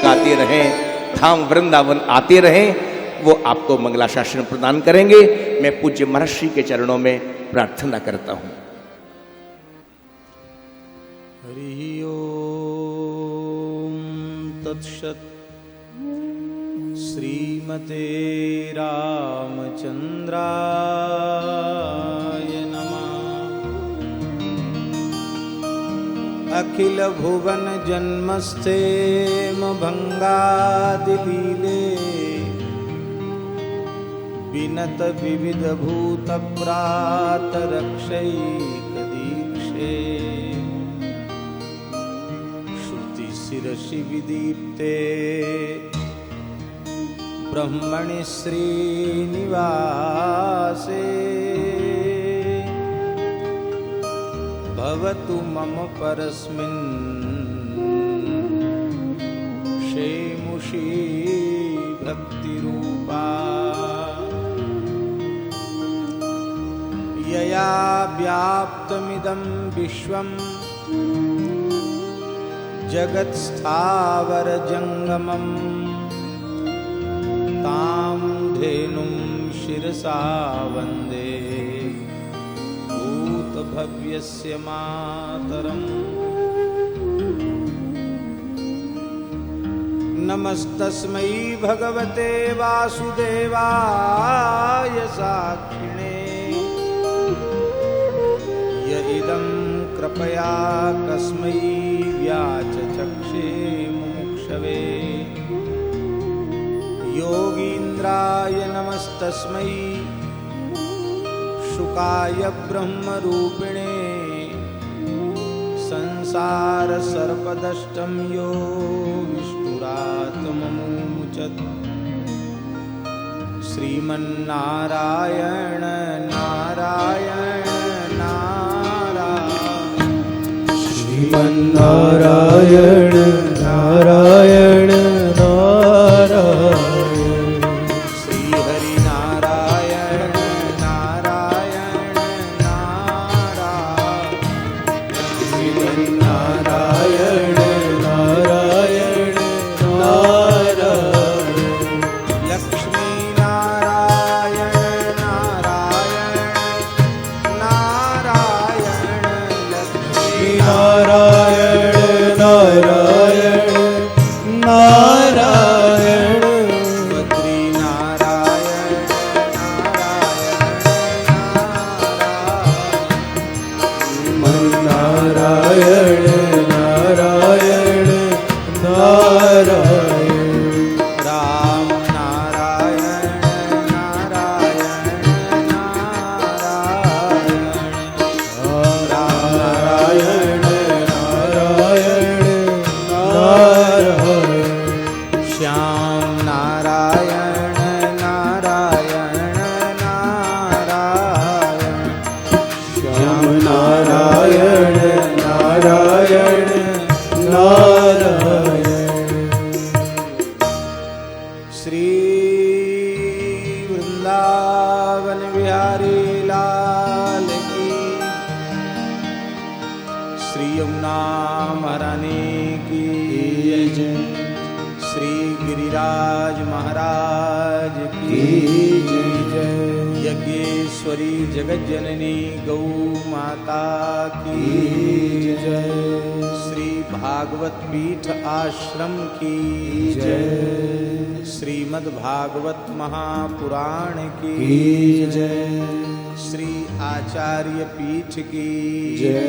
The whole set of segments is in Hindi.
गाते रहें, धाम वृंदावन आते रहें, वो आपको मंगलाशासन प्रदान करेंगे। मैं पूज्य महर्षि के चरणों में प्रार्थना करता हूं। हरि ओम तत्सत्। श्रीमते रामचंद्राय नमः। अखिल भुवन जन्मस्थेम भंगादिलीले विनत विविध भूत प्रात रक्षैकदीक्षे श्रुति शिरसि विदीप्ते ब्रह्मणि श्रीनिवासे भवतु मम परस्मिन् शेमुषी भक्तिरूपा यया व्याप्तमिदं विश्वं जगत्स्थावरजङ्गमम् तां धेनुं शिरसा वन्दे भूतभव्यस्य मातरम्। नमस्तस्मै भगवते वासुदेवाय साक्षिणे य इदं कृपया कस्मै व्याचचक्षे मुमुक्षवे। योगीन्द्राय नमस्तस्मै शुकाय ब्रह्मरूपिणे संसारसर्पदष्टं यो विष्णुरात्ममुचत्। श्रीमन्नारायण नारायण नारायण श्रीमन्नारायण नारायण नारायण श्रीहरिनारायण नारायण नारायण श्रीमन्नारायण नारायण नारायण लक्ष्मीनारायण नारायण नारायण लक्ष्मी नारायण नारायण नारायण बद्रीनारायण नारायण नारायण नारायण राम नारायण नारायण नारायण नारायण नारायण नारायण श्याम नारायण नारायण नारायण श्याम नारायण नारायण नारायण श्री वृंदावन बिहारी लाल की, श्री यमुना महारानी की जय, श्री गिरिराज महाराज की जय, यज्ञेश्वरी जगज्जननी गौ माता की जय, श्री भागवत पीठ आश्रम की जय, श्रीमद् भागवत महापुराण की जय, श्री आचार्य पीठ की जय,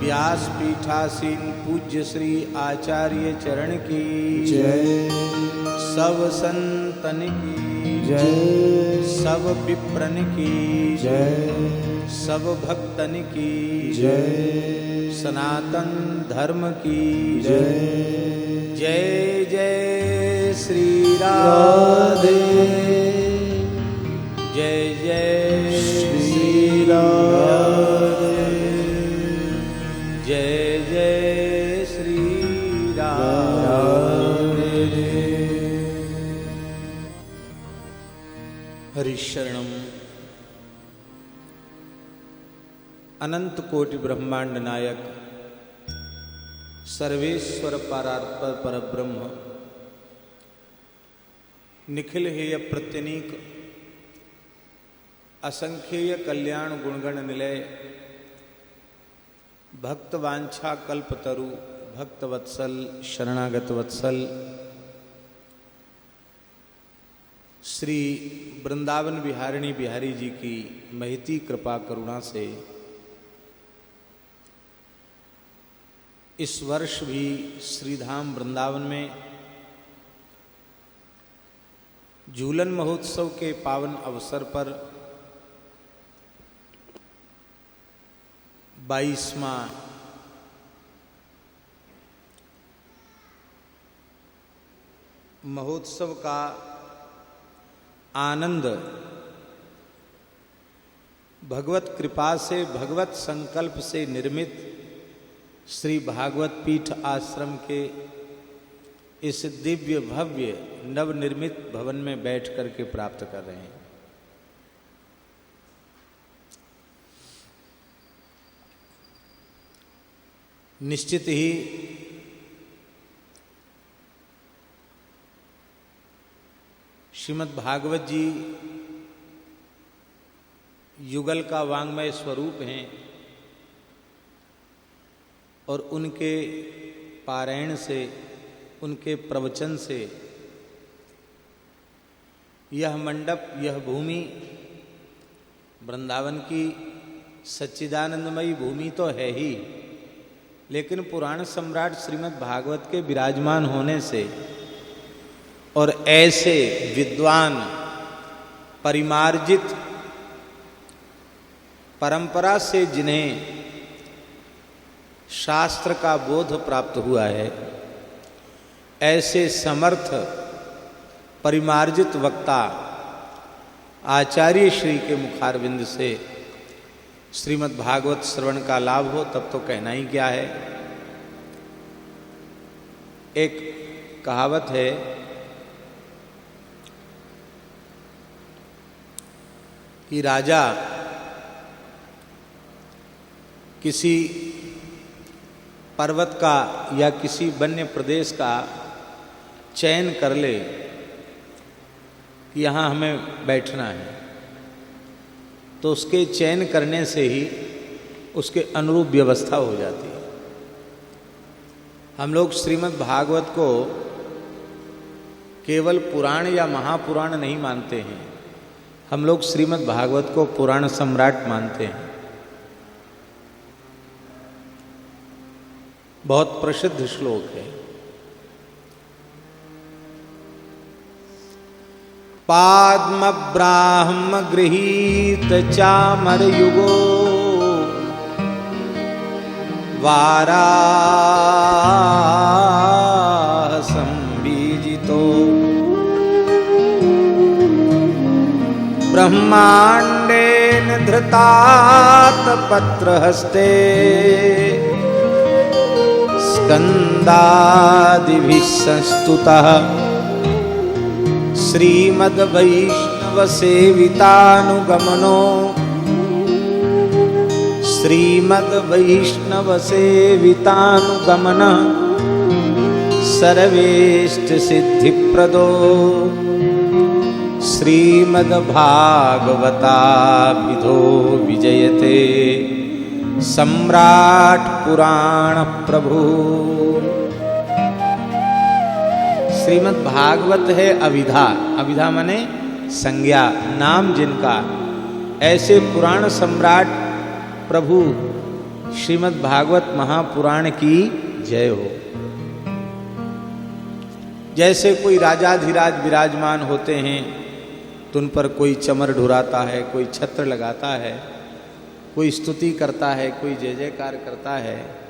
व्यास पीठासीन पूज्य श्री आचार्य चरण की जय, सब संतन की जय, सब विप्रन की जय, सब भक्तन की जय, सनातन धर्म की जय। जय जय श्री राधे, जय जय श्री राधे, जय जय श्री राधे। हरिशरणम। अनंत कोटि ब्रह्मांड नायक सर्वेश्वर परात्पर परब्रह्म निखिल हेय प्रत्यनीक असंख्येय कल्याण गुणगण निलय भक्त वांछा कल्पतरु भक्त वत्सल शरणागत वत्सल श्री वृंदावन विहारिणी बिहारी जी की महती कृपा करुणा से इस वर्ष भी श्रीधाम वृंदावन में झूलन महोत्सव के पावन अवसर पर 22वां महोत्सव का आनंद भगवत कृपा से भगवत संकल्प से निर्मित श्री भागवत पीठ आश्रम के इस दिव्य भव्य नवनिर्मित भवन में बैठ करके प्राप्त कर रहे हैं। निश्चित ही श्रीमद् भागवत जी युगल का वांग्मय स्वरूप हैं और उनके पारायण से उनके प्रवचन से यह मंडप यह भूमि वृंदावन की सच्चिदानंदमयी भूमि तो है ही, लेकिन पुराण सम्राट श्रीमद् भागवत के विराजमान होने से और ऐसे विद्वान परिमार्जित परंपरा से जिन्हें शास्त्र का बोध प्राप्त हुआ है, ऐसे समर्थ परिमार्जित वक्ता आचार्य श्री के मुखारविंद से श्रीमद् भागवत श्रवण का लाभ हो तब तो कहना ही क्या है। एक कहावत है कि राजा किसी पर्वत का या किसी वन्य प्रदेश का चयन कर ले कि यहाँ हमें बैठना है, तो उसके चयन करने से ही उसके अनुरूप व्यवस्था हो जाती है। हम लोग श्रीमद् भागवत को केवल पुराण या महापुराण नहीं मानते हैं, हम लोग श्रीमद् भागवत को पुराण सम्राट मानते हैं। बहुत प्रसिद्ध श्लोक है, पाद्म ब्राह्म गृहीत चामर युगो वाराह संबीजितो ब्रह्मांडेन धृतात पत्रहस्ते स्कंदादिभिः संस्तुतः श्रीमद्वैष्णवसेवितानुगमनो श्रीमद्वैष्णवसेवितानुगमनः सर्वेष्टसिद्धिप्रदो श्रीमद्भागवताभिधो विजयते सम्राट पुराण प्रभु। श्रीमद् भागवत है अविधा, अविधा माने संज्ञा, नाम जिनका, ऐसे पुराण सम्राट प्रभु श्रीमद् भागवत महापुराण की जय हो। जैसे कोई राजाधिराज विराजमान होते हैं तो उन पर कोई चमर ढुराता है, कोई छत्र लगाता है, कोई स्तुति करता है, कोई जय जयकार करता है,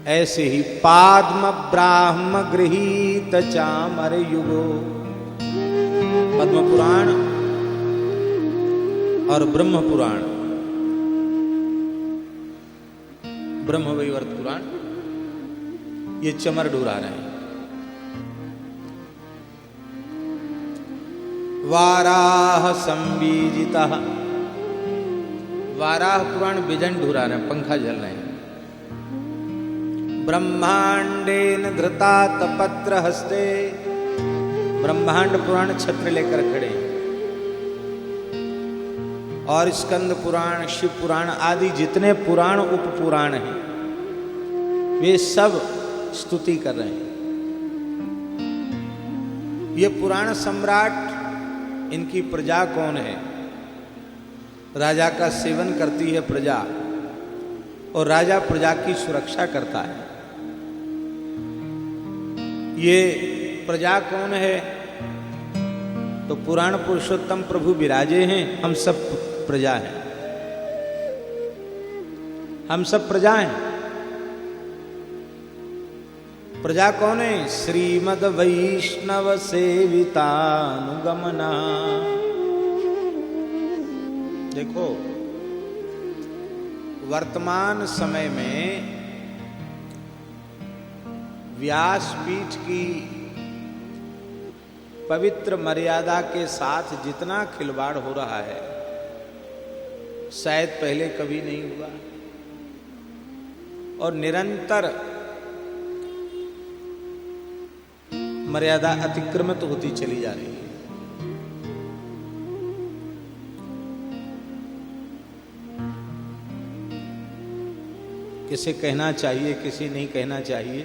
ऐसे ही पाद्म ब्राह्म गृहीत चामर युगो, पद्म पुराण और ब्रह्म पुराण, ब्रह्म वैवर्त पुराण, ये चमर ढुरा रहे हैं। वाराह संबीजिता, वाराह पुराण बिजन ढुरा रहे हैं, पंखा जल रहे हैं। ब्रह्मांडेन धृतात पत्र हस्ते, ब्रह्मांड पुराण छत्र लेकर खड़े, और स्कंद पुराण, शिव पुराण आदि जितने पुराण उपपुराण हैं वे सब स्तुति कर रहे हैं। ये पुराण सम्राट, इनकी प्रजा कौन है? राजा का सेवन करती है प्रजा, और राजा प्रजा की सुरक्षा करता है। ये प्रजा कौन है? तो पुराण पुरुषोत्तम प्रभु विराजे हैं, हम सब प्रजा हैं, हम सब प्रजा हैं। प्रजा कौन है? श्रीमद वैष्णव सेवितानुगमना। देखो, वर्तमान समय में व्यासपीठ की पवित्र मर्यादा के साथ जितना खिलवाड़ हो रहा है शायद पहले कभी नहीं हुआ, और निरंतर मर्यादा अतिक्रमित होती चली जा रही है। किसे कहना चाहिए, किसे नहीं कहना चाहिए,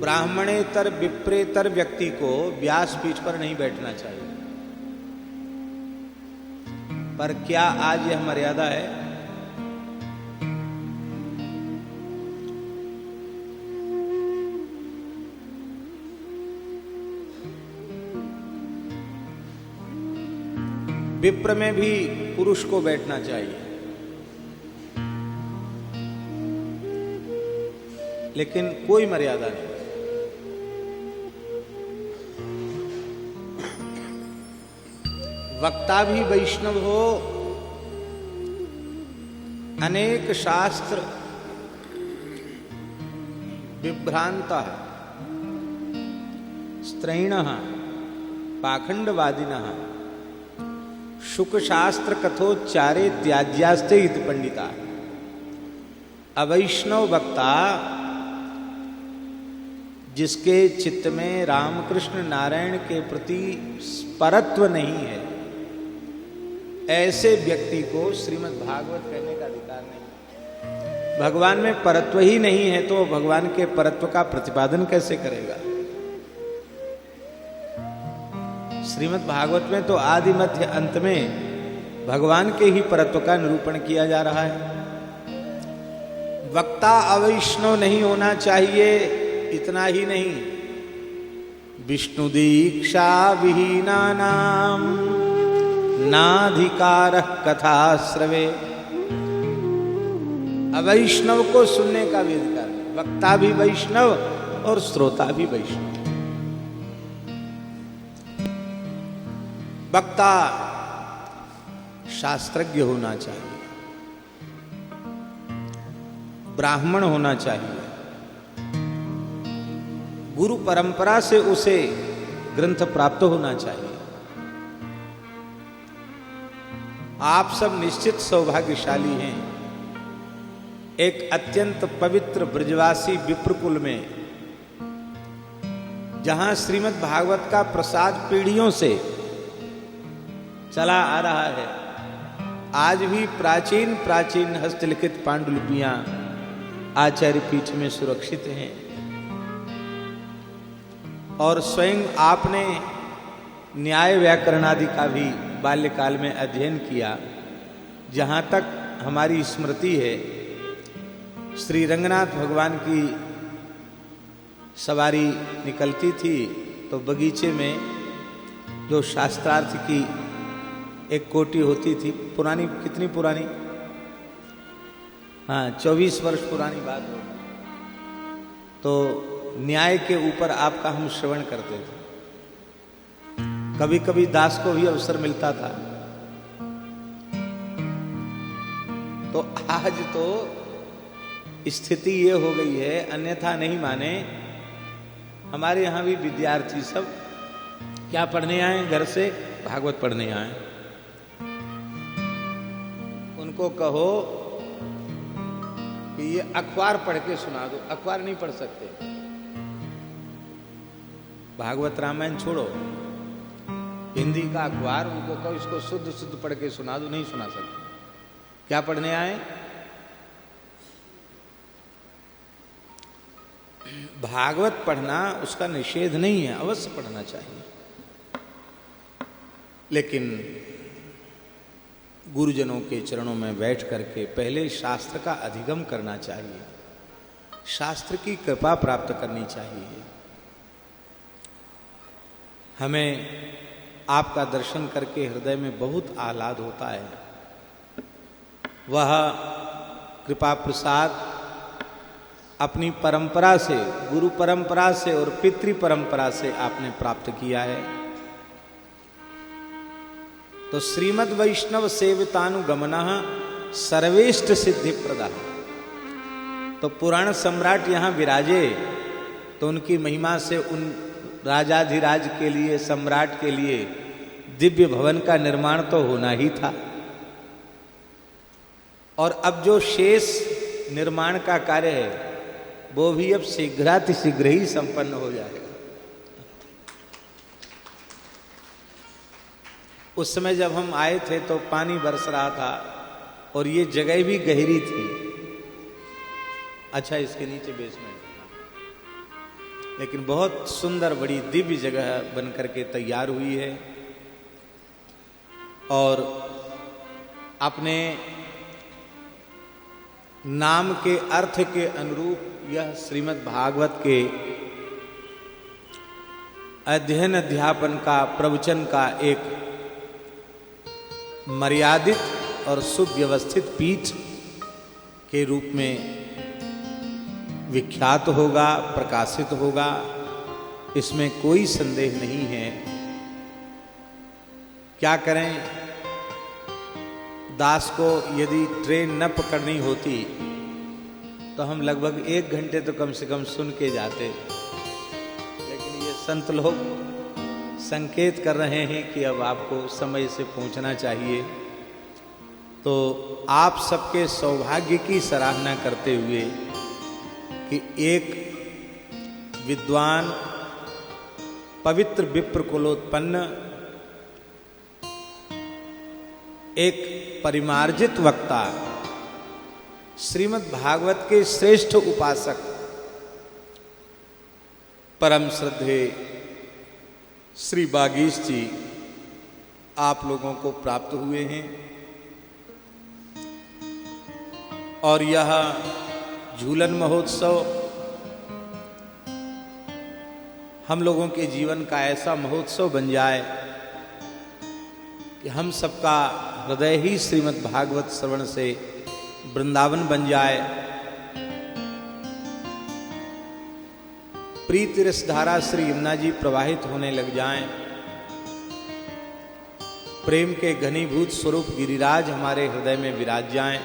ब्राह्मणेतर विप्रेतर व्यक्ति को व्यासपीठ पर नहीं बैठना चाहिए। पर क्या आज यह मर्यादा है? विप्र में भी पुरुष को बैठना चाहिए, लेकिन कोई मर्यादा नहीं। वक्ता भी वैष्णव हो, अनेक शास्त्र विभ्रांता स्त्रैणः पाखंडवादिनः शुक शास्त्र कथोच्चारे त्याज्यास्ते इति पंडिता। अवैष्णव वक्ता जिसके चित्त में रामकृष्ण नारायण के प्रति परत्व नहीं है, ऐसे व्यक्ति को श्रीमद् भागवत कहने का अधिकार नहीं। भगवान में परत्व ही नहीं है तो भगवान के परत्व का प्रतिपादन कैसे करेगा? श्रीमद् भागवत में तो आदि मध्य अंत में भगवान के ही परत्व का निरूपण किया जा रहा है। वक्ता अवैष्णव नहीं होना चाहिए, इतना ही नहीं, विष्णु दीक्षा विहीनानाम नाधिकारः कथा श्रवे। अवैष्णव को सुनने का भी अधिकार नहीं। वक्ता भी वैष्णव और श्रोता भी वैष्णव। वक्ता शास्त्रज्ञ होना चाहिए, ब्राह्मण होना चाहिए, गुरु परंपरा से उसे ग्रंथ प्राप्त होना चाहिए। आप सब निश्चित सौभाग्यशाली हैं। एक अत्यंत पवित्र ब्रजवासी विप्रकुल में, जहां श्रीमद् भागवत का प्रसाद पीढ़ियों से चला आ रहा है, आज भी प्राचीन प्राचीन हस्तलिखित पांडुलिपियां आचार्य पीठ में सुरक्षित हैं। और स्वयं आपने न्याय व्याकरण आदि का भी बाल्यकाल में अध्ययन किया। जहाँ तक हमारी स्मृति है, श्री रंगनाथ भगवान की सवारी निकलती थी तो बगीचे में जो शास्त्रार्थ की एक कोटी होती थी, पुरानी, कितनी पुरानी, हाँ 24 वर्ष पुरानी बात हो, तो न्याय के ऊपर आपका हम श्रवण करते थे। कभी कभी दास को भी अवसर मिलता था। तो आज तो स्थिति ये हो गई है, अन्यथा नहीं माने, हमारे यहाँ भी विद्यार्थी सब क्या पढ़ने आए घर से, भागवत पढ़ने आए, उनको कहो कि ये अखबार पढ़ के सुना दो। अखबार नहीं पढ़ सकते, भागवत रामायण छोड़ो, हिंदी का अखबार, उनको कहो इसको शुद्ध शुद्ध पढ़ के सुना दो, नहीं सुना सकते। क्या पढ़ने आए? भागवत पढ़ना उसका निषेध नहीं है, अवश्य पढ़ना चाहिए, लेकिन गुरुजनों के चरणों में बैठ करके पहले शास्त्र का अधिगम करना चाहिए, शास्त्र की कृपा प्राप्त करनी चाहिए। हमें आपका दर्शन करके हृदय में बहुत आह्लाद होता है। वह कृपा प्रसाद अपनी परंपरा से, गुरु परंपरा से और पितृ परंपरा से आपने प्राप्त किया है। तो श्रीमद् वैष्णव सेवितानुगमनः सर्वेष्ट सिद्धि प्रदा। तो पुराण सम्राट यहां विराजे तो उनकी महिमा से उन राजाधिराज के लिए, सम्राट के लिए दिव्य भवन का निर्माण तो होना ही था। और अब जो शेष निर्माण का कार्य है वो भी अब शीघ्रातिशीघ्र ही संपन्न हो जाएगा। उस समय जब हम आए थे तो पानी बरस रहा था और ये जगह भी गहरी थी। अच्छा, इसके नीचे बेसमेंट, लेकिन बहुत सुंदर बड़ी दिव्य जगह बन करके तैयार हुई है। और अपने नाम के अर्थ के अनुरूप यह श्रीमद् भागवत के अध्ययन अध्यापन का, प्रवचन का एक मर्यादित और सुव्यवस्थित पीठ के रूप में विख्यात होगा, प्रकाशित होगा, इसमें कोई संदेह नहीं है। क्या करें, दास को यदि ट्रेन न पकड़नी होती तो हम लगभग 1 घंटे तो कम से कम सुन के जाते, लेकिन ये संत लोग संकेत कर रहे हैं कि अब आपको समय से पहुंचना चाहिए। तो आप सबके सौभाग्य की सराहना करते हुए कि एक विद्वान, पवित्र विप्र कुलोत्पन्न, एक परिमार्जित वक्ता, श्रीमद् भागवत के श्रेष्ठ उपासक, परम श्रद्धे श्री बागीश जी आप लोगों को प्राप्त हुए हैं। और यह झूलन महोत्सव हम लोगों के जीवन का ऐसा महोत्सव बन जाए कि हम सबका हृदय ही श्रीमद् भागवत श्रवण से वृंदावन बन जाए। प्रीति रस धारा श्री यमुना जी प्रवाहित होने लग जाएं। प्रेम के घनीभूत स्वरूप गिरिराज हमारे हृदय में विराज जाएं।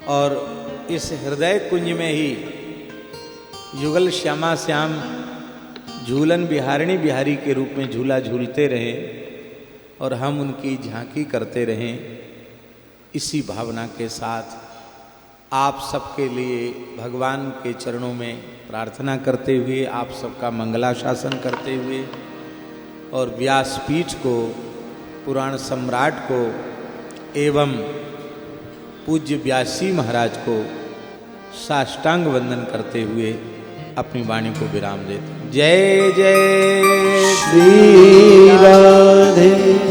और इस हृदय कुंज में ही युगल श्यामा श्याम झूलन बिहारिणी बिहारी के रूप में झूला झूलते रहें और हम उनकी झांकी करते रहें। इसी भावना के साथ आप सबके लिए भगवान के चरणों में प्रार्थना करते हुए, आप सबका मंगलाशासन करते हुए और व्यासपीठ को, पुराण सम्राट को एवं पूज्य व्यासी महाराज को साष्टांग वंदन करते हुए अपनी वाणी को विराम देते। जय जय श्री राधे।